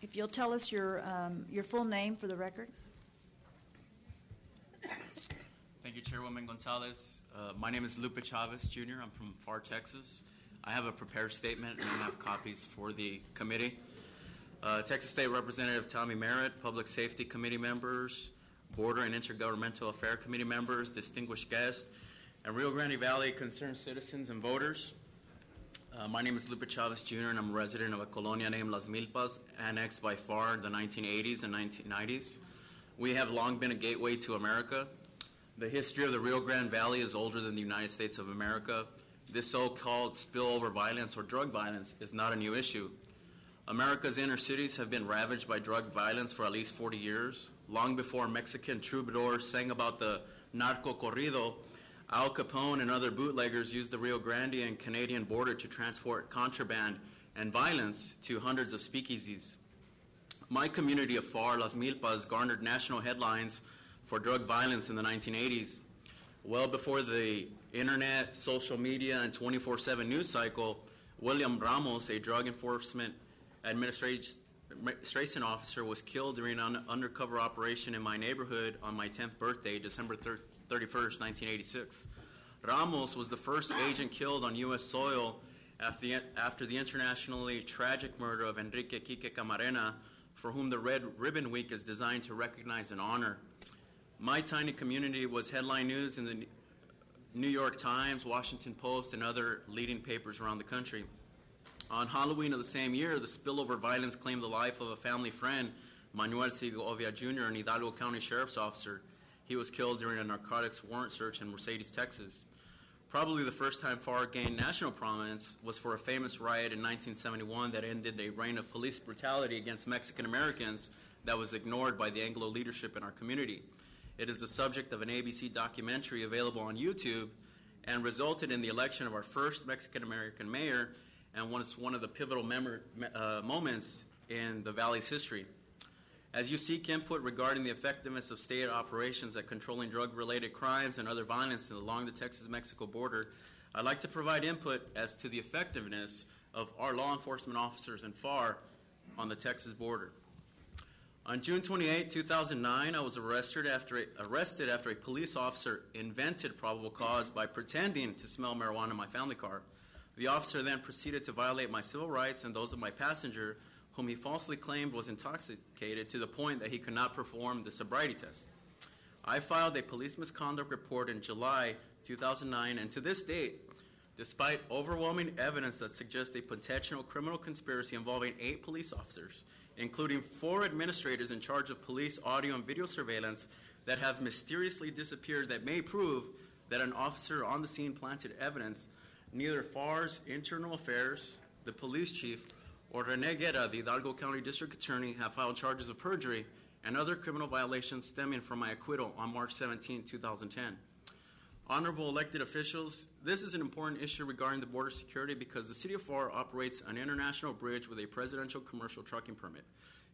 If you'll tell us your full name for the record. Thank you, Chairwoman Gonzalez. My name is Lupe Chavez, Jr. I'm from Pharr, Texas. I have a prepared statement, and I have copies for the committee. Texas State Representative Tommy Merritt, Public Safety Committee members, Border and Intergovernmental Affairs Committee members, distinguished guests, and Rio Grande Valley concerned citizens and voters. My name is Lupe Chavez, Jr., and I'm a resident of a colonia named Las Milpas, annexed by Pharr in the 1980s and 1990s. We have long been a gateway to America. The history of the Rio Grande Valley is older than the United States of America. This so-called spillover violence or drug violence is not a new issue. America's inner cities have been ravaged by drug violence for at least 40 years. Long before Mexican troubadours sang about the narco corrido, Al Capone and other bootleggers used the Rio Grande and Canadian border to transport contraband and violence to hundreds of speakeasies. My community of Pharr, Las Milpas, garnered national headlines for drug violence in the 1980s. Well before the internet, social media, and 24/7 news cycle, William Ramos, a drug enforcement administration officer, was killed during an undercover operation in my neighborhood on my 10th birthday, December 31st, 1986. Ramos was the first agent killed on U.S. soil after the internationally tragic murder of Enrique Quique Camarena, for whom the Red Ribbon Week is designed to recognize and honor. My tiny community was headline news in the New York Times, Washington Post, and other leading papers around the country. On Halloween of the same year, the spillover violence claimed the life of a family friend, Manuel Segovia Jr., an Hidalgo County Sheriff's officer. He was killed during a narcotics warrant search in Mercedes, Texas. Probably the first time Pharr gained national prominence was for a famous riot in 1971 that ended a reign of police brutality against Mexican Americans that was ignored by the Anglo leadership in our community. It is the subject of an ABC documentary available on YouTube and resulted in the election of our first Mexican American mayor and was one of the pivotal moments in the Valley's history. As you seek input regarding the effectiveness of state operations at controlling drug-related crimes and other violence along the Texas-Mexico border, I'd like to provide input as to the effectiveness of our law enforcement officers in Pharr on the Texas border. On June 28, 2009, I was arrested after a police officer invented probable cause by pretending to smell marijuana in my family car. The officer then proceeded to violate my civil rights and those of my passenger, whom he falsely claimed was intoxicated to the point that he could not perform the sobriety test. I filed a police misconduct report in July 2009, and to this date, despite overwhelming evidence that suggests a potential criminal conspiracy involving 8 police officers, including 4 administrators in charge of police audio and video surveillance that have mysteriously disappeared that may prove that an officer on the scene planted evidence, neither Pharr's internal affairs, the police chief, or Rene Guerra, the Hidalgo County District Attorney, have filed charges of perjury and other criminal violations stemming from my acquittal on March 17, 2010. Honorable elected officials, this is an important issue regarding the border security because the City of Pharr operates an international bridge with a presidential commercial trucking permit.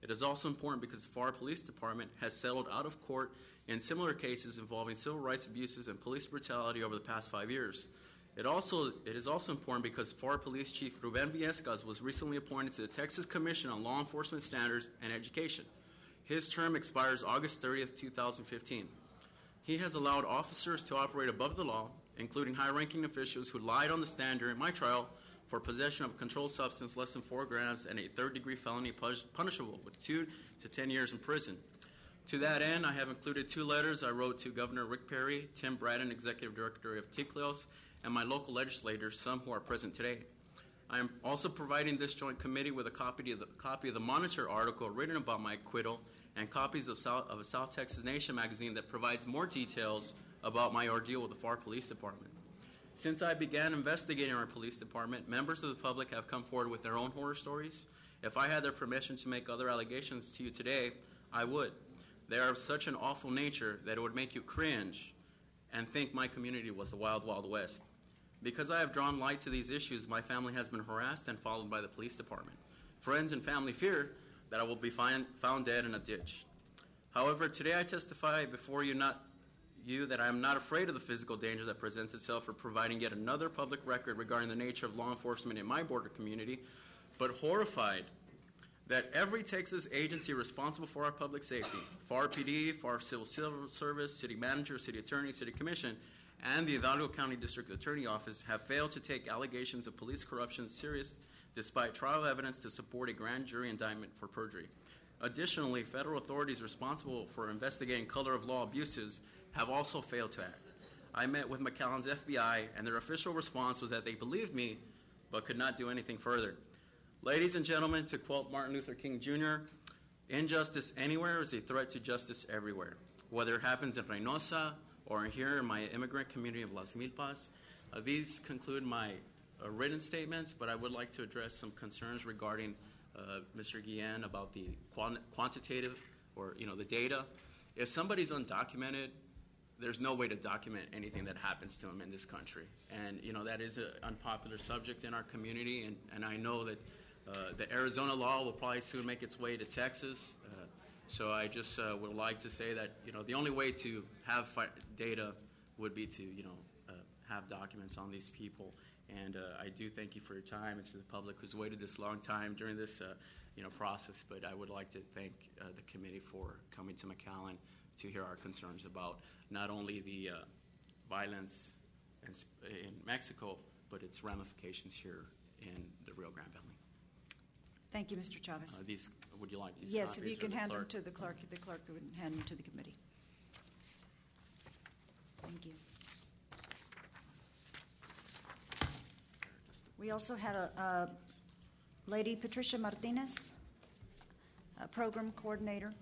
It is also important because the Pharr Police Department has settled out of court in similar cases involving civil rights abuses and police brutality over the past 5 years. It is also important because Pharr Police Chief Ruben Viescas was recently appointed to the Texas Commission on Law Enforcement Standards and Education. His term expires August 30th, 2015. He has allowed officers to operate above the law, including high-ranking officials who lied on the stand during my trial for possession of a controlled substance less than 4 grams and a third-degree felony punishable with 2 to 10 years in prison. To that end, I have included 2 letters I wrote to Governor Rick Perry, Tim Bratton, Executive Director of TICLEOS, and my local legislators, some who are present today. I am also providing this joint committee with a copy of the Monitor article written about my acquittal and copies of a South Texas Nation magazine that provides more details about my ordeal with the Pharr Police Department. Since I began investigating our police department, members of the public have come forward with their own horror stories. If I had their permission to make other allegations to you today, I would. They are of such an awful nature that it would make you cringe and think my community was the Wild Wild West. Because I have drawn light to these issues, my family has been harassed and followed by the police department. Friends and family fear that I will be found dead in a ditch. However, today I testify before you that I am not afraid of the physical danger that presents itself for providing yet another public record regarding the nature of law enforcement in my border community, but horrified that every Texas agency responsible for our public safety, Pharr PD, Pharr Civil Service, City Manager, City Attorney, City Commission, and the Hidalgo County District Attorney Office have failed to take allegations of police corruption serious despite trial evidence to support a grand jury indictment for perjury. Additionally, federal authorities responsible for investigating color of law abuses have also failed to act. I met with McAllen's FBI, and their official response was that they believed me but could not do anything further. Ladies and gentlemen, to quote Martin Luther King Jr., injustice anywhere is a threat to justice everywhere, whether it happens in Reynosa or here in my immigrant community of Las Milpas. These conclude my written statements, but I would like to address some concerns regarding Mr. Guillen about the quantitative or the data. If somebody's undocumented, there's no way to document anything that happens to them in this country. And that is an unpopular subject in our community, and I know that the Arizona law will probably soon make its way to Texas. So I just would like to say that the only way to have data would be to have documents on these people. And I do thank you for your time and to the public who's waited this long time during this process. But I would like to thank the committee for coming to McAllen to hear our concerns about not only the violence in Mexico, but its ramifications here in the Rio Grande Valley. Thank you, Mr. Chavez. Would you like these Yes, copies? if you can hand them clerk? to the clerk would hand them to the committee. Thank you. We also had a Lady Patricia Martinez, a program coordinator.